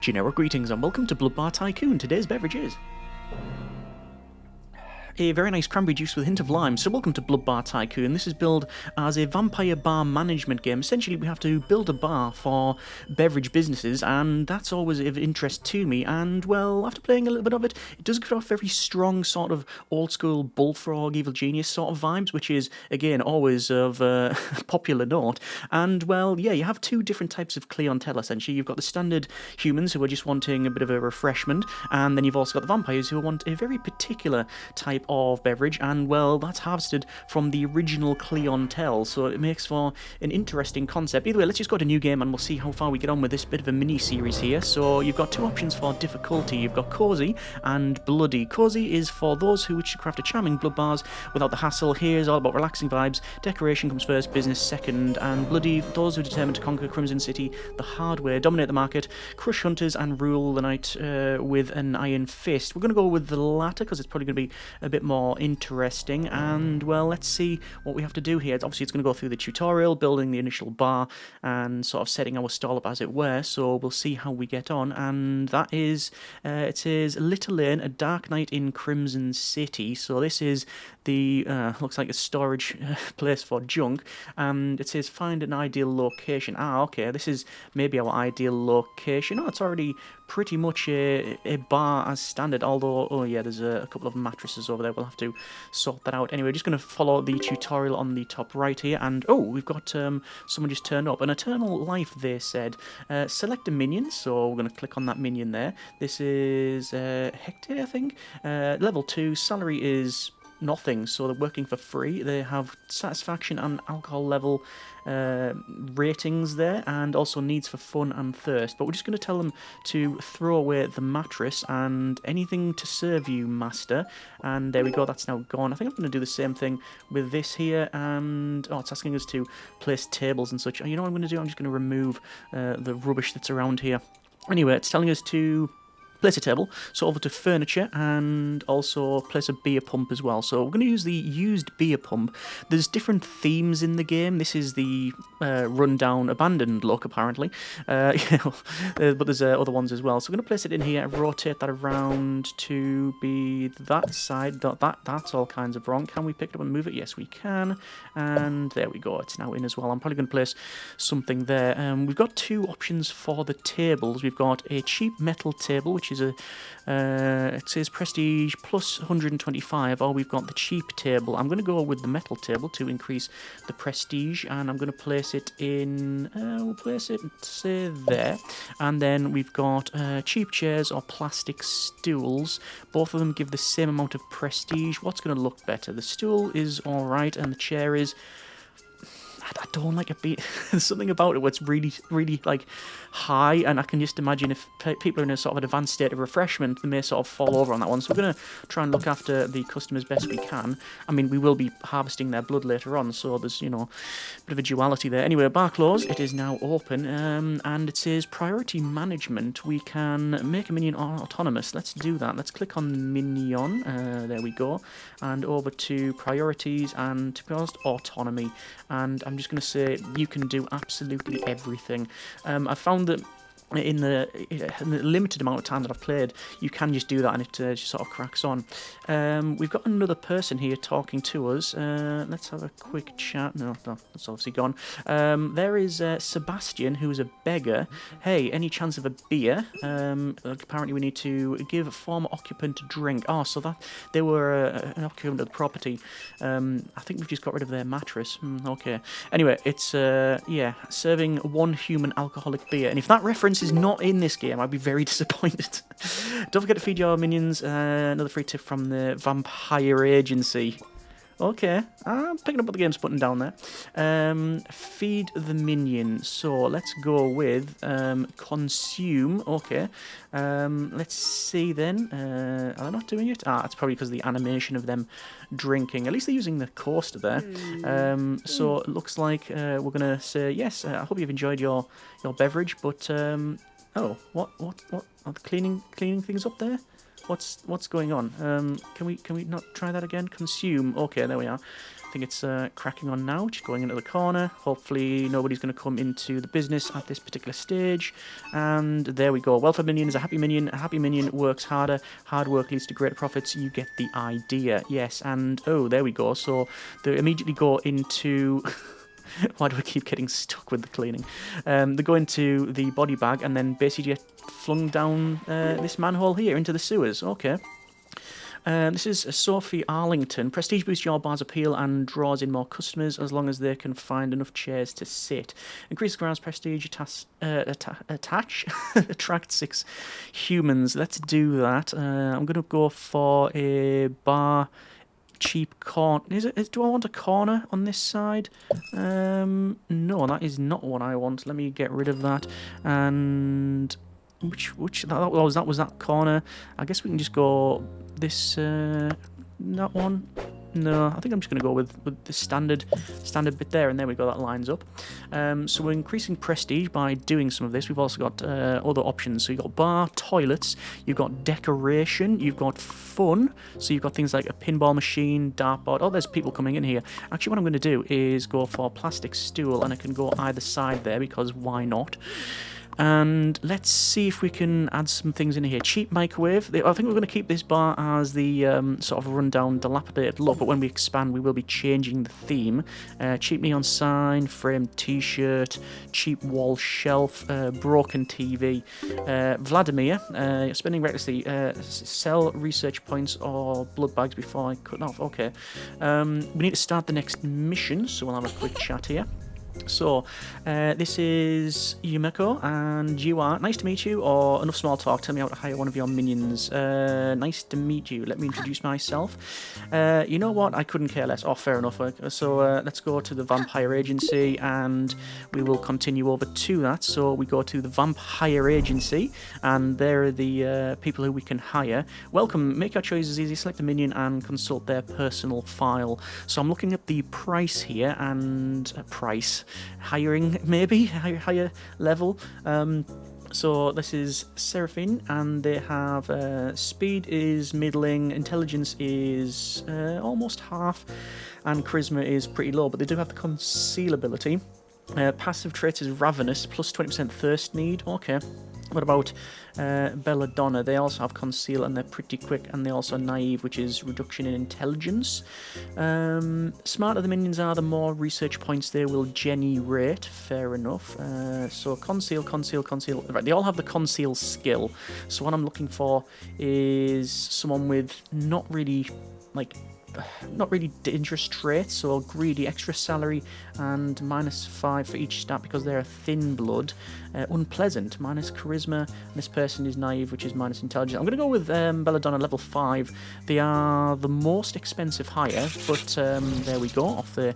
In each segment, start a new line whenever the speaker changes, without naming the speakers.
Generic greetings and welcome to Blood Bar Tycoon. Today's beverage is a very nice cranberry juice with a hint of lime. So welcome to Blood Bar Tycoon. This is billed as a vampire bar management game. Essentially, we have to build a bar for beverage businesses, and that's always of interest to me. And, well, after playing a little bit of it, it does give off very strong sort of old-school Bullfrog, Evil Genius sort of vibes, which is, again, always of popular note. And, well, yeah, you have two different types of clientele, essentially. You've got the standard humans who are just wanting a bit of a refreshment, and then you've also got the vampires who want a very particular type of beverage, and well, that's harvested from the original clientele, so it makes for an interesting concept. Either way, let's just go to new game and we'll see how far we get on with this bit of a mini-series here. So you've got two options for difficulty. You've got cozy and bloody. Cozy is for those who wish to craft a charming blood bars without the hassle. Here is all about relaxing vibes. Decoration comes first, business second. And bloody, those who are determined to conquer Crimson City the hard way, dominate the market, crush hunters and rule the night with an iron fist. We're going to go with the latter because it's probably going to be a bit more interesting. And well, let's see what we have to do here. Obviously it's going to go through the tutorial, building the initial bar and sort of setting our stall up as it were, so we'll see how we get on. And that is it says Little Lane, a dark night in Crimson City. So this is the looks like a storage place for junk, and it says find an ideal location. Okay, this is maybe our ideal location. It's already pretty much a bar as standard, although, oh yeah, there's a couple of mattresses over there. We'll have to sort that out. Anyway, just going to follow the tutorial on the top right here, and oh, we've got someone just turned up. An eternal life, they said. Select a minion, so we're going to click on that minion there. This is Hector, I think. Level 2, salary is nothing, so they're working for free. They have satisfaction and alcohol level ratings there, and also needs for fun and thirst. But we're just going to tell them to throw away the mattress and anything to serve you, master. And there we go, that's now gone. I think I'm going to do the same thing with this here, and it's asking us to place tables and such. You know what I'm going to do? I'm just going to remove the rubbish that's around here. Anyway, it's telling us to place a table, so over to furniture, and also place a beer pump as well. So we're going to use the used beer pump. There's different themes in the game. This is the rundown, abandoned look, apparently. But there's other ones as well. So we're going to place it in here, rotate that around to be that side. That's all kinds of wrong. Can we pick it up and move it? Yes, we can. And there we go. It's now in as well. I'm probably going to place something there. We've got two options for the tables. We've got a cheap metal table, which is it says prestige plus 125, or we've got the cheap table. I'm going to go with the metal table to increase the prestige, and I'm going to place it in, we'll place it, say, there. And then we've got cheap chairs or plastic stools. Both of them give the same amount of prestige. What's going to look better? The stool is alright, and the chair is, I don't like a beat. There's something about it where it's really, really like high, and I can just imagine if people are in a sort of an advanced state of refreshment, they may sort of fall over on that one. So we're going to try and look after the customers best we can. I mean, we will be harvesting their blood later on, so there's, a bit of a duality there. Anyway, bar closed. It is now open, and it says priority management. We can make a minion autonomous. Let's do that. Let's click on minion. There we go, and over to priorities, and to be honest, autonomy. And I'm just going to say you can do absolutely everything. I found that in the limited amount of time that I've played, you can just do that, and it just sort of cracks on. We've got another person here talking to us. Let's have a quick chat. No, that's obviously gone. There is Sebastian, who is a beggar. Hey, any chance of a beer? Apparently we need to give a former occupant a drink. Oh, so that they were an occupant of the property. I think we've just got rid of their mattress. Okay. Anyway, it's serving one human alcoholic beer. And if that reference is not in this game, I'd be very disappointed. Don't forget to feed your minions. Another free tip from the Vampire Agency. Okay, I'm picking up what the game's putting down there. Feed the minion. So let's go with consume. Okay. Let's see then. Are they not doing it? It's probably because of the animation of them drinking. At least they're using the coaster there. So it looks like we're going to say, yes, I hope you've enjoyed your beverage, but, oh, what? Are they cleaning things up there? What's going on? Can we not try that again? Consume. Okay, there we are. I think it's cracking on now. Just going into the corner. Hopefully nobody's going to come into the business at this particular stage. And there we go. Welfare minion is a happy minion. A happy minion works harder. Hard work leads to greater profits. You get the idea. Yes, and oh, there we go. So they immediately go into... Why do I keep getting stuck with the cleaning? They go into the body bag and then basically get flung down this manhole here into the sewers. Okay. This is Sophie Arlington. Prestige boosts your bar's appeal and draws in more customers as long as they can find enough chairs to sit. Increase the ground's prestige, attract 6 humans. Let's do that. I'm going to go for a bar cheap corner. Do I want a corner on this side? No, that is not what I want. Let me get rid of that. And... Which that was that corner. I guess we can just go this that one. No, I think I'm just going to go with the standard bit there, and there we go, that lines up. So we're increasing prestige by doing some of this. We've also got other options. So you've got bar, toilets, you've got decoration, you've got fun. So you've got things like a pinball machine, dartboard. Oh, there's people coming in here. Actually, what I'm going to do is go for a plastic stool, and I can go either side there because why not? And let's see if we can add some things in here. Cheap microwave. I think we're going to keep this bar as the sort of rundown, dilapidated look, but when we expand, we will be changing the theme. Cheap neon sign, framed t-shirt, cheap wall shelf, broken TV. Vladimir, spending recklessly. Sell research points or blood bags before I cut off. Okay. We need to start the next mission, so we'll have a quick chat here. So, this is Yumiko, and you are... Nice to meet you, or enough small talk, tell me how to hire one of your minions. Nice to meet you. Let me introduce myself. You know what? I couldn't care less. Oh, fair enough. So, let's go to the Vampire Agency, and we will continue over to that. So, we go to the Vampire Agency, and there are the people who we can hire. Welcome. Make your choices easy. Select a minion and consult their personal file. So, I'm looking at the price here, and... price... hiring, maybe higher level. So this is Seraphine, and they have speed is middling, intelligence is almost half, and charisma is pretty low, but they do have the conceal ability. Passive trait is ravenous, plus 20% thirst need. Okay. What about Belladonna? They also have conceal, and they're pretty quick, and they also are naive, which is reduction in intelligence. Smarter the minions are, the more research points they will generate. Fair enough. So conceal. Right, they all have the conceal skill. So what I'm looking for is someone with not really dangerous traits, so greedy, extra salary, and -5 for each stat because they're thin blood. Unpleasant, minus charisma, and this person is naive, which is minus intelligence. I'm going to go with Belladonna level 5. They are the most expensive hire, but there we go, off they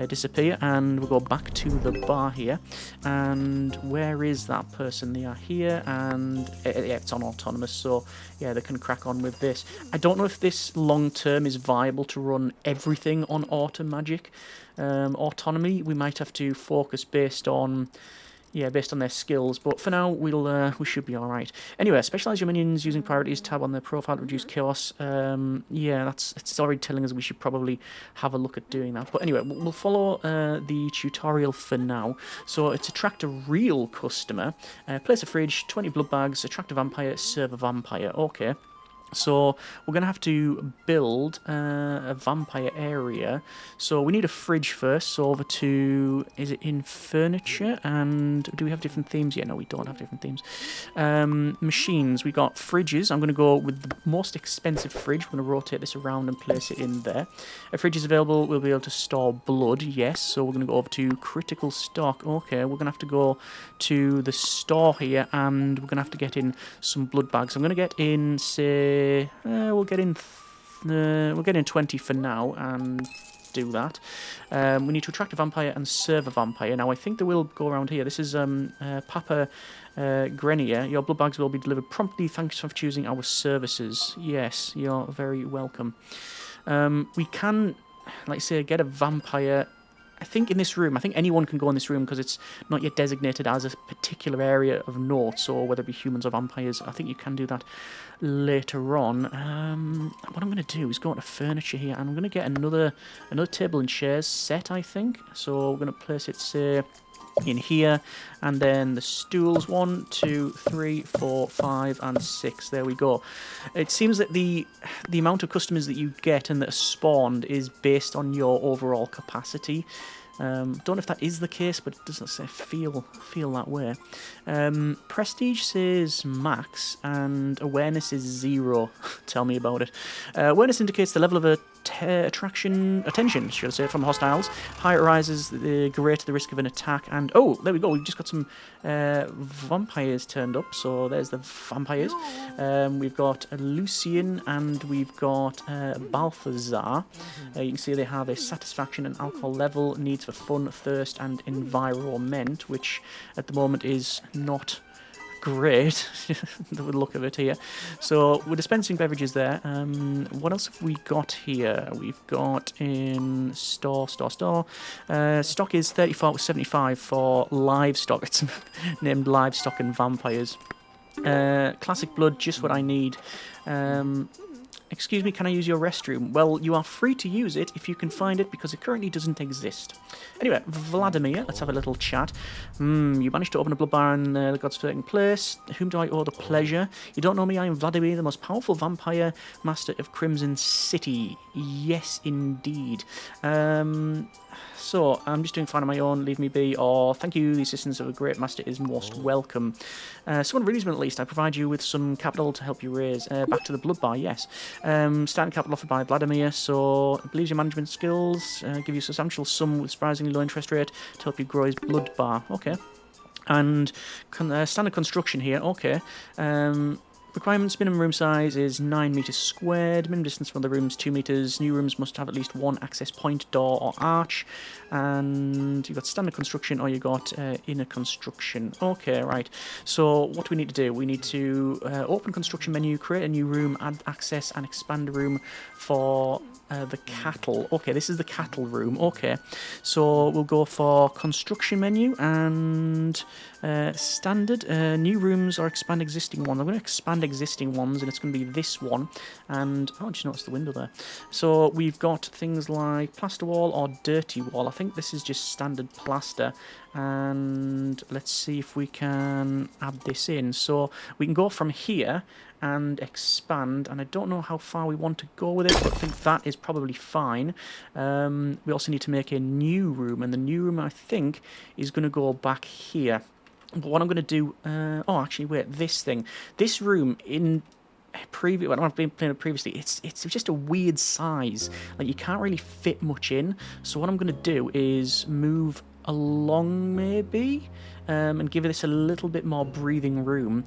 disappear, and we'll go back to the bar here. And where is that person? They are here, and yeah, it's on autonomous, so yeah, they can crack on with this. I don't know if this long term is viable to run everything on auto magic. Autonomy, we might have to focus based on their skills, but for now we should be all right. Anyway, specialize your minions using priorities tab on their profile to reduce chaos. Yeah, it's already telling us we should probably have a look at doing that. But anyway, we'll follow the tutorial for now. So it's attract a real customer, place a fridge, 20 blood bags, attract a vampire, serve a vampire. Okay. So we're going to have to build a vampire area. So we need a fridge first. So over to, is it in furniture? And do we have different themes? Yeah, no, we don't have different themes. Machines, we got fridges. I'm going to go with the most expensive fridge. We're going to rotate this around and place it in there. A fridge is available. We'll be able to store blood. Yes, so we're going to go over to critical stock. Okay, we're going to have to go to the store here, and we're going to have to get in some blood bags. I'm going to get in, say, we'll get in 20 for now and do that. We need to attract a vampire and serve a vampire. Now I think they will go around here. This is Papa Grenier. Your blood bags will be delivered promptly. Thanks for choosing our services. Yes, you're very welcome. We can, like say, get a vampire I think in this room, I think anyone can go in this room because it's not yet designated as a particular area of note, so whether it be humans or vampires, I think you can do that later on. What I'm going to do is go into furniture here, and I'm going to get another table and chairs set, I think. So we're going to place it, say, in here, and then the stools 1, 2, 3, 4, 5, and 6. There we go. It seems that the amount of customers that you get and that are spawned is based on your overall capacity. Don't know if that is the case, but it doesn't say feel that way. Prestige says max, and awareness is 0. Tell me about it. Awareness indicates the level of attention, should I say, from hostiles. Higher it rises, the greater the risk of an attack. And oh, there we go. We've just got some vampires turned up. So there's the vampires. We've got Lucian and we've got Balthazar. You can see they have a satisfaction and alcohol level, needs for fun, thirst, and environment, which at the moment is not great, the look of it here. So we're dispensing beverages there. What else have we got here? We've got in store. Stock is 34.75 for livestock. It's named livestock and vampires. Classic blood, just what I need. Excuse me, can I use your restroom? Well, you are free to use it if you can find it, because it currently doesn't exist. Anyway, Vladimir, let's have a little chat. You managed to open a blood bar in the God's Forsaken Place. Whom do I owe the pleasure? You don't know me, I am Vladimir, the most powerful vampire master of Crimson City. Yes, indeed. So, I'm just doing fine on my own, leave me be, or thank you, the assistance of a great master is most welcome. Someone release me at least, I provide you with some capital to help you raise. Back to the Blood Bar, yes. Starting capital offered by Vladimir, so believes your management skills, give you a substantial sum with surprisingly low interest rate to help you grow his Blood Bar, okay. And standard construction here, okay. Requirements: minimum room size is 9 meters squared, minimum distance from the rooms 2 meters, new rooms must have at least one access point, door or arch, and you've got standard construction or you got inner construction. Okay, right, so what do we need to do? We need to open construction menu, create a new room, add access and expand a room for the cattle. Okay, this is the cattle room. Okay, so we'll go for construction menu and standard new rooms or expand existing ones. I'm going to expand existing ones, and it's going to be this one. And oh, just notice the window there. So we've got things like plaster wall or dirty wall. I think this is just standard plaster. And let's see if we can add this in. So we can go from here and expand, and I don't know how far we want to go with it, but I think that is probably fine. We also need to make a new room, and the new room I think is going to go back here. But what I'm going to do, oh actually wait, this room in previous, when I've been playing it previously, it's just a weird size, like you can't really fit much in. So what I'm going to do is move along maybe, and give this a little bit more breathing room,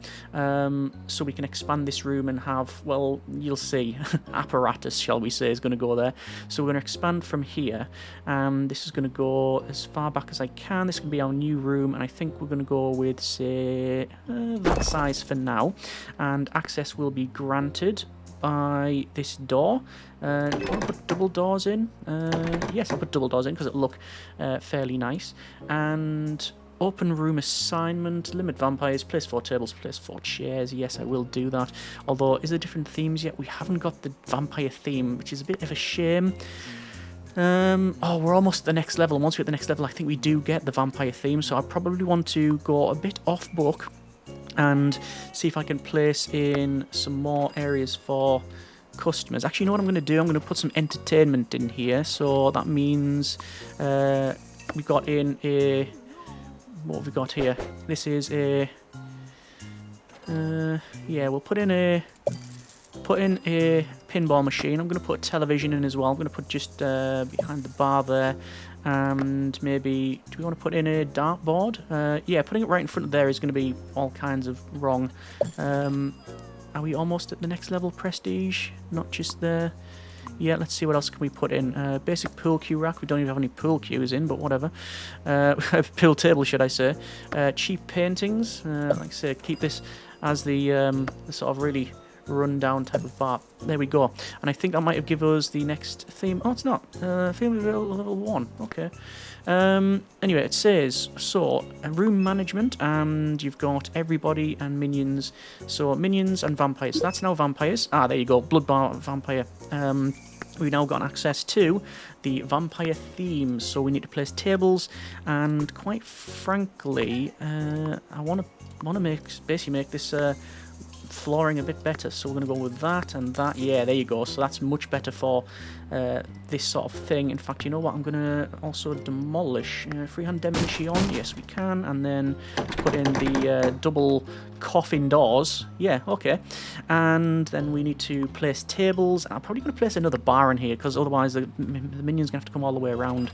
so we can expand this room and have, well, you'll see, apparatus, shall we say, is going to go there. So we're going to expand from here. This is going to go as far back as I can. This can be our new room, and I think we're going to go with, say, that size for now, and access will be granted by this door. I'll put double doors in. Yes, I'll put double doors in because it'll look fairly nice. And open room assignment, limit vampires, place 4 tables, place 4 chairs. Yes, I will do that. Although, is there different themes yet? We haven't got the vampire theme, which is a bit of a shame. Oh, we're almost at the next level. And once we're at the next level, I think we do get the vampire theme. So I probably want to go a bit off book and see if I can place in some more areas for customers. Actually, you know what I'm going to do? I'm going to put some entertainment in here. So that means we've got in a... What have we got here? This is a... yeah, we'll put in a pinball machine. I'm going to put a television in as well. I'm going to put just behind the bar there. And maybe, do we want to put in a dartboard? Yeah, putting it right in front of there is going to be all kinds of wrong. Are we almost at the next level prestige? Not just there. Yeah, let's see what else can we put in. Basic pool cue rack. We don't even have any pool cues in, but whatever. Pool table, should I say. Cheap paintings. Like I say, keep this as the sort of really rundown type of bar. There we go. And I think that might have given us the next theme. Oh, it's not. Theme level 1. Okay. Anyway, it says, so, room management, and you've got everybody and minions. So, minions and vampires. So that's now vampires. Ah, there you go. Blood Bar Vampire. We've now got access to the vampire themes, so we need to place tables, and quite frankly, I want to basically make this flooring a bit better, so we're going to go with that and that. Yeah, there you go. So that's much better for this sort of thing. In fact, you know what? I'm going to also demolish. Freehand demolition on. Yes, we can. And then put in the double coffin doors. Yeah, okay. And then we need to place tables. I'm probably going to place another bar in here, because otherwise the minion's going to have to come all the way around.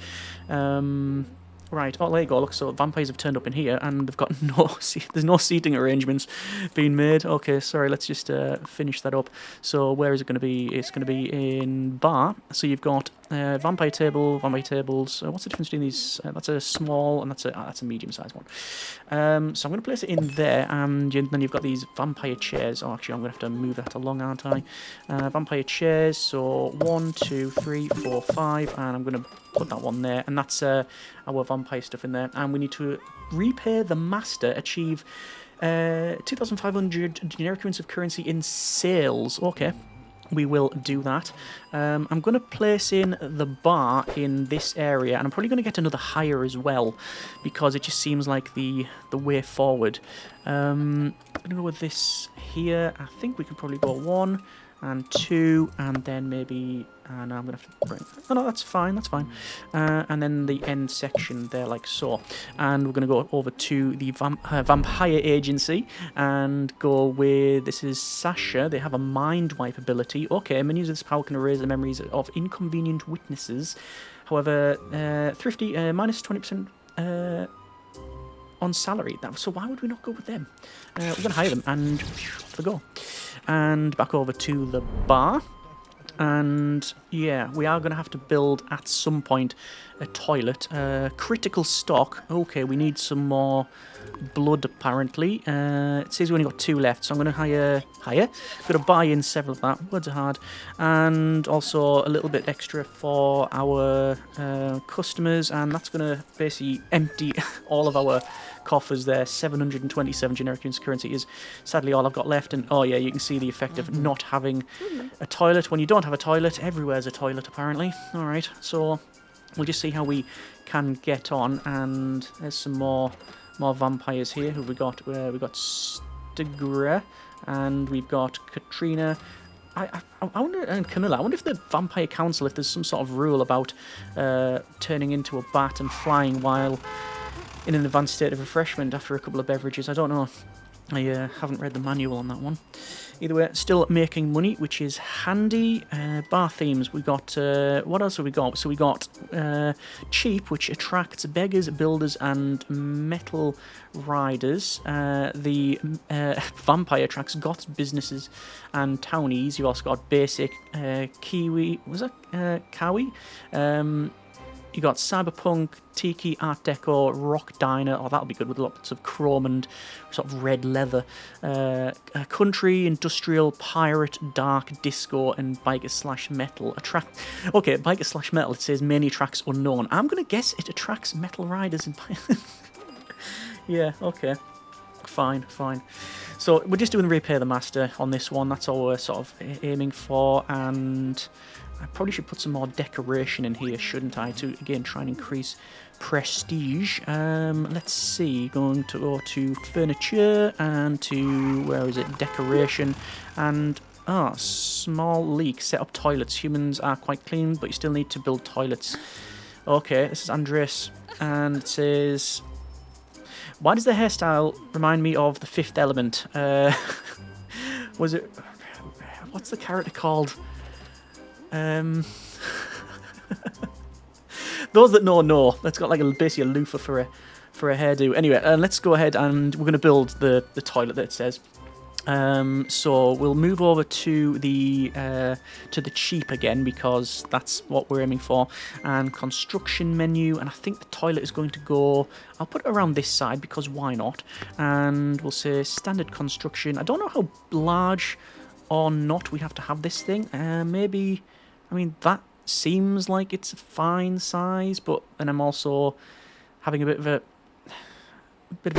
Right, oh, there you go, look, so vampires have turned up in here, and they've got there's no seating arrangements being made. Okay, sorry, let's just finish that up. So where is it going to be? It's going to be in bar. So you've got vampire tables. What's the difference between these? That's a small, and that's a medium-sized one. So I'm going to place it in there, and then you've got these vampire chairs. Oh, actually, I'm going to have to move that along, aren't I? Vampire chairs, so 1, 2, 3, 4, 5, and I'm going to put that one there, and that's our vampire stuff in there. And we need to repay the master, achieve 2,500 generic units of currency in sales. Okay, we will do that. I'm going to place in the bar in this area, and I'm probably going to get another hire as well, because it just seems like the way forward. I'm going to go with this here. I think we could probably go 1 and 2, and then maybe, and I'm going to have to bring, oh no, that's fine, and then the end section there, like so. And we're going to go over to the Vampire Agency, and go with, this is Sasha. They have a mind wipe ability. Okay, minions of this power can erase the memories of inconvenient witnesses. However, thrifty, minus 20% on salary. So why would we not go with them? We're going to hire them, and off we go. And back over to the bar. And yeah, we are going to have to build at some point a toilet. Critical stock. Okay, we need some more blood apparently. It says we only got 2 left, so I'm going to hire. Going to buy in several of that. Words are hard. And also a little bit extra for our customers, and that's going to basically empty all of our coffers there. 727 generic units of currency is sadly all I've got left. And oh yeah, you can see the effect of not having a toilet. When you don't have a toilet, everywhere's a toilet apparently. Alright, so we'll just see how we can get on. And there's some more vampires here. Who have we got? We've got Stigra, and we've got Katrina. I wonder, and Camilla, I wonder if the Vampire Council, if there's some sort of rule about turning into a bat and flying while in an advanced state of refreshment after a couple of beverages. I don't know. I haven't read the manual on that one. Either way, still making money, which is handy. Bar themes, we got, what else have we got? So we got cheap, which attracts beggars, builders, and metal riders. The vampire attracts goths, businesses, and townies. You've also got basic kiwi, was that kawi? You got cyberpunk, tiki, art deco, rock diner. Oh, that'll be good with lots of chrome and sort of red leather. Country, industrial, pirate, dark, disco, and biker/metal. Okay, biker/metal. It says mainly attracts unknown. I'm gonna guess it attracts metal riders and yeah. Okay. Fine. So we're just doing repay the master on this one. That's all we're sort of aiming for, and I probably should put some more decoration in here, shouldn't I, to, again, try and increase prestige. Let's see, going to go to furniture and to, where is it, decoration, and, small leak, set up toilets. Humans are quite clean, but you still need to build toilets. Okay, this is Andres, and it says, why does the hairstyle remind me of the Fifth Element? Was it, what's the character called? Those that know. That's got like basically a loofah for a hairdo. Anyway, let's go ahead and we're going to build the toilet that it says. So we'll move over to the cheap again, because that's what we're aiming for. And construction menu, and I think the toilet is going to go, I'll put it around this side because why not? And we'll say standard construction. I don't know how large or not we have to have this thing. Maybe, I mean, that seems like it's a fine size, but then I'm also having a bit of a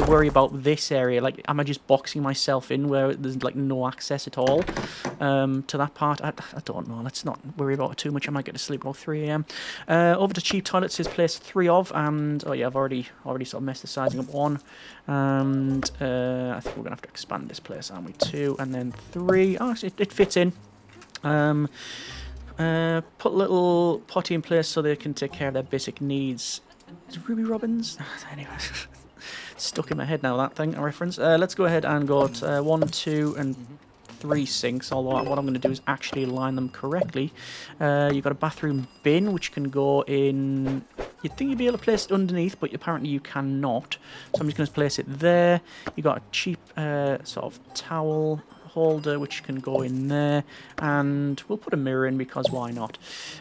worry about this area. Like, am I just boxing myself in where there's like no access at all to that part? I don't know. Let's not worry about it too much. I might get to sleep about 3 a.m. Over to cheap toilets is place 3 of, and oh yeah, I've already sort of messed the sizing up 1, and I think we're gonna have to expand this place, aren't we? 2 and then 3. Oh, it fits in. Put a little potty in place so they can take care of their basic needs. Is Ruby Robbins? Anyway. Stuck in my head now, that thing, a reference. Let's go ahead and go to 1, 2, and 3 sinks, although what I'm going to do is actually line them correctly. You've got a bathroom bin, which can go in... You'd think you'd be able to place it underneath, but apparently you cannot. So I'm just going to place it there. You've got a cheap sort of towel holder, which can go in there, and we'll put a mirror in because why not?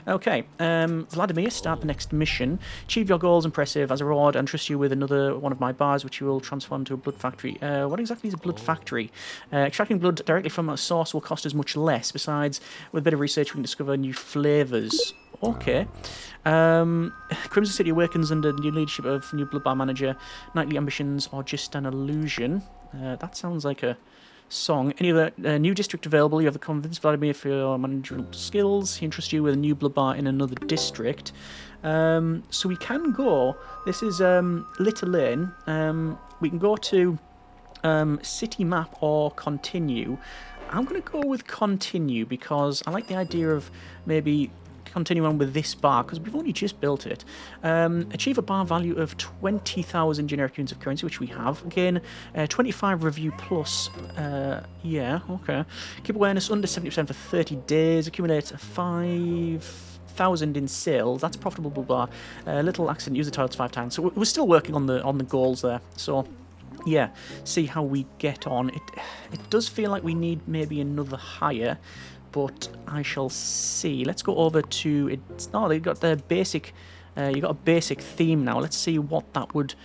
Okay, Vladimir, start the next mission. Achieve your goals, impressive. As a reward, I trust you with another one of my bars, which you will transform to a blood factory. What exactly is a blood factory? Extracting blood directly from a source will cost us much less. Besides, with a bit of research, we can discover new flavours. Okay. Crimson City awakens under the new leadership of new Blood Bar manager. Nightly ambitions are just an illusion. That sounds like a song. Any other new district available? You have the convinced Vladimir for your managerial skills. He entrusts you with a new Blood Bar in another district. So we can go. This is Little Lane. We can go to city map or continue. I'm going to go with continue because I like the idea of maybe continue on with this bar because we've only just built it. Achieve a bar value of 20,000 generic units of currency, which we have. Again, 25 review plus. Yeah, okay. Keep awareness under 70% for 30 days. Accumulate 5,000 in sales. That's a profitable bar. Little accident. Use the toilets 5 times. So we're still working on the goals there. So yeah, see how we get on. It does feel like we need maybe another hire, but I shall see. Let's go over to it's. Oh, they've got their basic. You got a basic theme now. Let's see what that would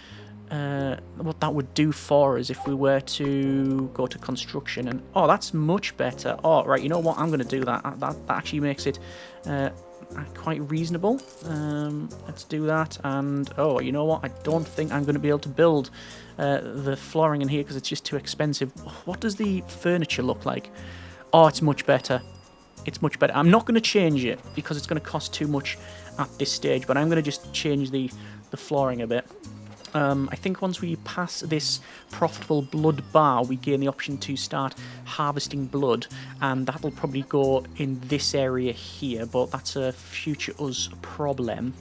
do for us if we were to go to construction. And oh, that's much better. Oh, right. You know what? I'm going to do that. That actually makes it quite reasonable. Let's do that. And oh, you know what? I don't think I'm going to be able to build the flooring in here because it's just too expensive. What does the furniture look like? Oh, it's much better. It's much better. I'm not going to change it because it's going to cost too much at this stage, but I'm going to just change the flooring a bit. I think once we pass this profitable blood bar, we gain the option to start harvesting blood, and that'll probably go in this area here, but that's a future us problem.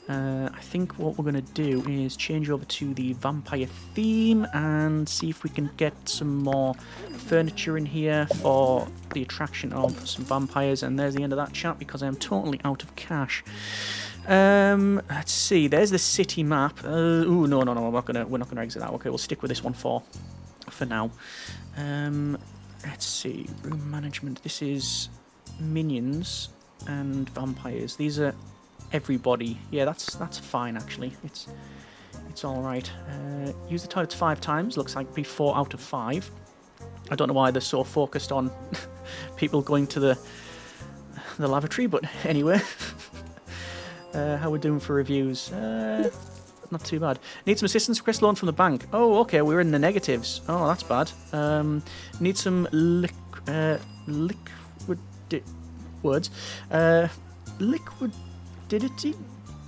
I think what we're going to do is change over to the vampire theme and see if we can get some more furniture in here for the attraction of some vampires. And there's the end of that chat because I am totally out of cash. Let's see. There's the city map. Ooh, no, we're not gonna exit that. Okay, we'll stick with this one for now. Let's see. Room management. This is minions and vampires. These are everybody. Yeah, that's fine actually. It's all right. Use the toilets 5 times. Looks like be 4 out of 5. I don't know why they're so focused on people going to the lavatory, but anyway. How we're doing for reviews? Not too bad. Need some assistance. Request loan from the bank. Oh, okay. We're in the negatives. Oh, that's bad. Need some liquidity.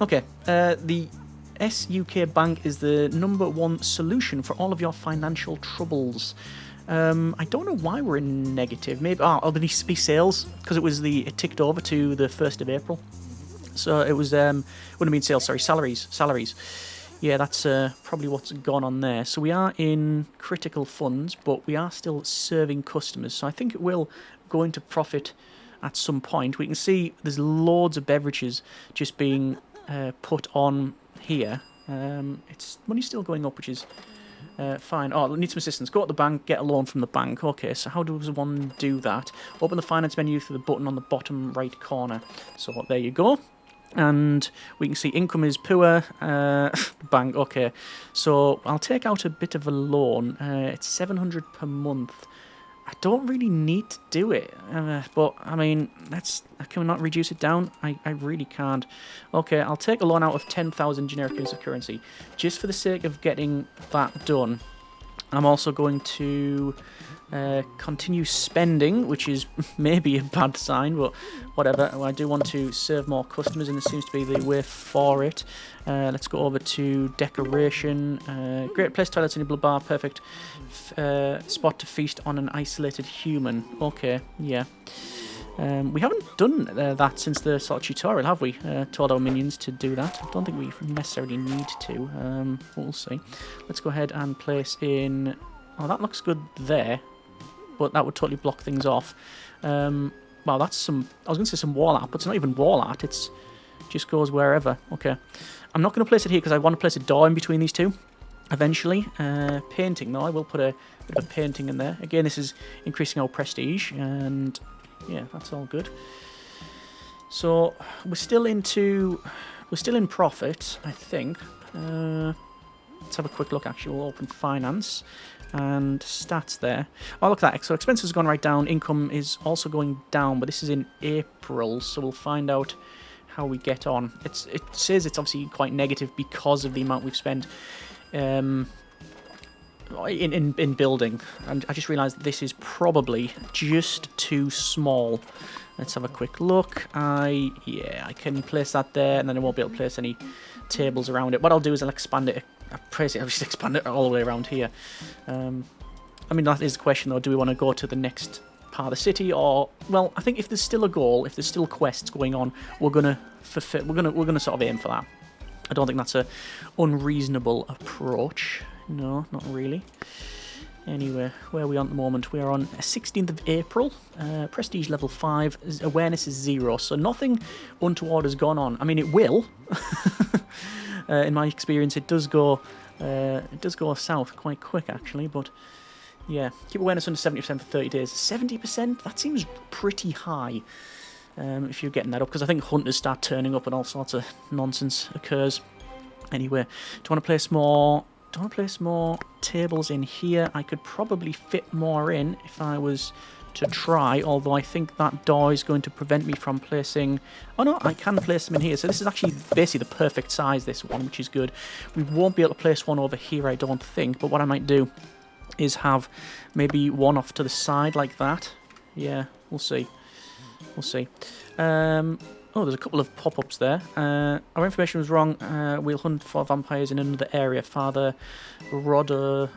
Okay. The SUK Bank is the #1 solution for all of your financial troubles. I don't know why we're in negative. Maybe there needs to be sales because it ticked over to the 1st of April. So it was wouldn't mean sales, sorry, salaries. Yeah, that's probably what's gone on there. So we are in critical funds, but we are still serving customers. So I think it will go into profit at some point. We can see there's loads of beverages just being put on here. It's money's still going up, which is fine. Oh, need some assistance. Go to the bank, get a loan from the bank. Okay, so how does one do that? Open the finance menu through the button on the bottom right corner. So there you go. And we can see income is poor. Bank, okay. So I'll take out a bit of a loan. It's 700 per month. I don't really need to do it, but I mean, can we not reduce it down? I really can't. Okay, I'll take a loan out of 10,000 generic units of currency, just for the sake of getting that done. I'm also going to continue spending, which is maybe a bad sign, but whatever. I do want to serve more customers, and this seems to be the way for it. Let's go over to decoration. Great place toilets in a Blood Bar, perfect spot to feast on an isolated human. Okay, yeah. We haven't done that since the sort of tutorial, have we? Told our minions to do that. I don't think we necessarily need to. We'll see. Let's go ahead and place in... Oh, that looks good there, but that would totally block things off. Well, that's some... I was going to say some wall art, but it's not even wall art. It just goes wherever. Okay. I'm not going to place it here because I want to place a door in between these two eventually. Painting, though. I will put a bit of painting in there. Again, this is increasing our prestige, and... yeah, that's all good. So we're still in profit, I think. Let's have a quick look. Actually, we'll open finance and stats there. Oh, look at that. So expenses have gone right down. Income is also going down, but this is in April, so we'll find out how we get on. It says it's obviously quite negative because of the amount we've spent in building, and I just realised this is probably just too small. Let's have a quick look. I can place that there, and then I won't be able to place any tables around it. What I'll do is I'll expand it. I'll just expand it all the way around here. I mean, that is the question though. Do we want to go to the next part of the city, or well, I think if there's still a goal, if there's still quests going on, we're gonna fulfill. We're gonna sort of aim for that. I don't think that's a unreasonable approach. No, not really. Anyway, where are we on at the moment? We are on 16th of April. Prestige level 5. Awareness is 0. So nothing untoward has gone on. I mean, it will. In my experience, it does go south quite quick, actually. But yeah, keep awareness under 70% for 30 days. 70%? That seems pretty high. If you're getting that up, because I think hunters start turning up and all sorts of nonsense occurs. Anyway, do you want to place more? Do I want to place more tables in here? I could probably fit more in if I was to try, although I think that door is going to prevent me from placing... Oh no, I can place them in here. So this is actually basically the perfect size, this one, which is good. We won't be able to place one over here, I don't think, but what I might do is have maybe one off to the side like that. Yeah, we'll see. We'll see. Oh, there's a couple of pop-ups there. Our information was wrong. We'll hunt for vampires in another area. Father Rodderfile,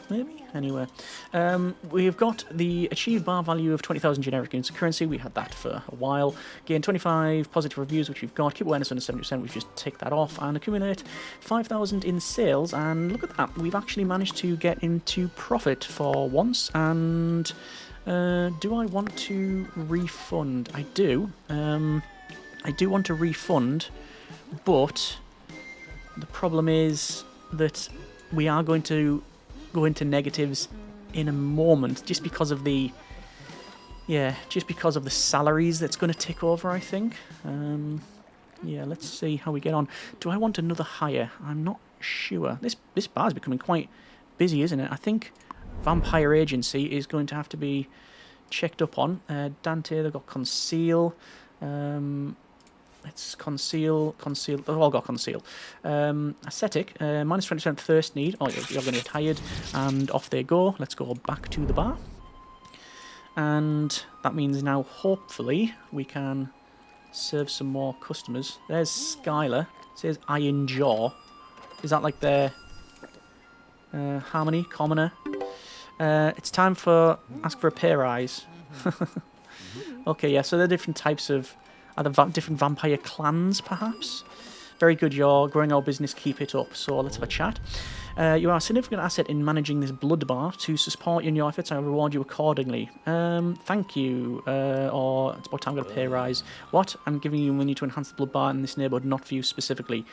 maybe? Anyway. We've got the achieved bar value of 20,000 generic units of currency. We had that for a while. Gain 25 positive reviews, which we've got. Keep awareness under 70%. We've just ticked that off. And accumulate 5,000 in sales. And look at that. We've actually managed to get into profit for once. And... do I want to refund? I do. I do want to refund, but the problem is that we are going to go into negatives in a moment, just because of the salaries that's going to tick over, I think. Yeah, let's see how we get on. Do I want another hire? I'm not sure. This bar is becoming quite busy, isn't it? I think Vampire Agency is going to have to be checked up on. Dante, they've got Conceal. Let's Conceal. They've all got Conceal. Ascetic, minus 20% thirst need. Oh, you're going to get hired. And off they go. Let's go back to the bar. And that means now, hopefully, we can serve some more customers. There's Skylar. It says Iron Jaw. Is that like their Harmony? Commoner? It's time for ask for a pay rise. Okay, yeah, so there are different types of different vampire clans, perhaps. Very good, you're growing our business, keep it up. So let's have a chat. You are a significant asset in managing this blood bar. To support you in your efforts, I will reward you accordingly. Thank you. Or it's about time I got a pay rise. What? I'm giving you money to enhance the blood bar in this neighbourhood, not for you specifically.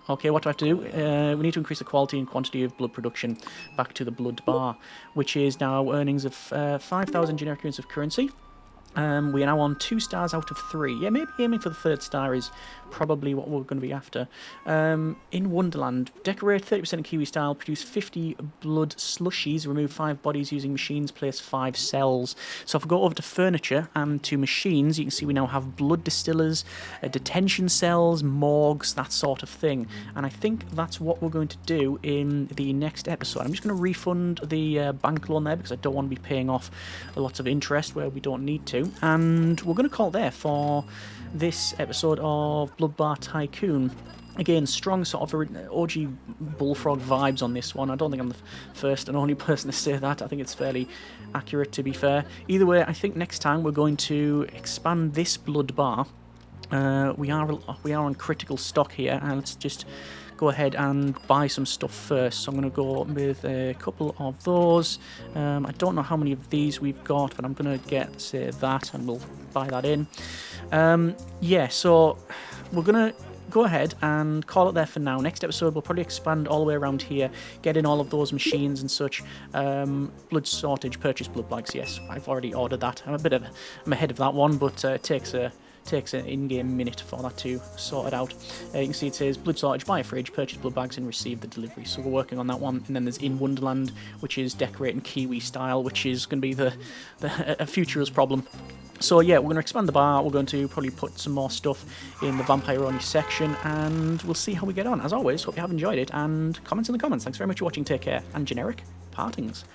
Okay, what do I have to do? We need to increase the quality and quantity of blood production back to the blood bar, which is now earnings of 5,000 generic units of currency. We are now on 2 stars out of 3. Yeah, maybe aiming for the 3rd star is probably what we're going to be after. In Wonderland, decorate 30% in Kiwi style, produce 50 blood slushies, remove 5 bodies using machines, place 5 cells. So if we go over to furniture and to machines, you can see we now have blood distillers, detention cells, morgues, that sort of thing. And I think that's what we're going to do in the next episode. I'm just going to refund the bank loan there because I don't want to be paying off lots of interest where we don't need to. And we're going to call it there for this episode of Blood Bar Tycoon. Again, strong sort of OG Bullfrog vibes on this one. I don't think I'm the first and only person to say that. I think it's fairly accurate, to be fair. Either way, I think next time we're going to expand this Blood Bar. We are on critical stock here, and let's just go ahead and buy some stuff first. So I'm going to go with a couple of those. I don't know how many of these we've got, but I'm going to get, say, that, and we'll buy that in. Yeah, so we're going to go ahead and call it there for now. Next episode, we'll probably expand all the way around here, get in all of those machines and such. Blood sortage, purchase blood bags. Yes, I've already ordered that. I'm ahead of that one, but it takes an in-game minute for that to sort it out. You can see it says blood sortage, buy a fridge, purchase blood bags, and receive the delivery. So we're working on that one. And then there's In Wonderland, which is decorating Kiwi style, which is going to be a futurist problem. So yeah, we're going to expand the bar. We're going to probably put some more stuff in the vampire-only section, and we'll see how we get on. As always, hope you have enjoyed it, and comments in the comments. Thanks very much for watching. Take care, and generic partings.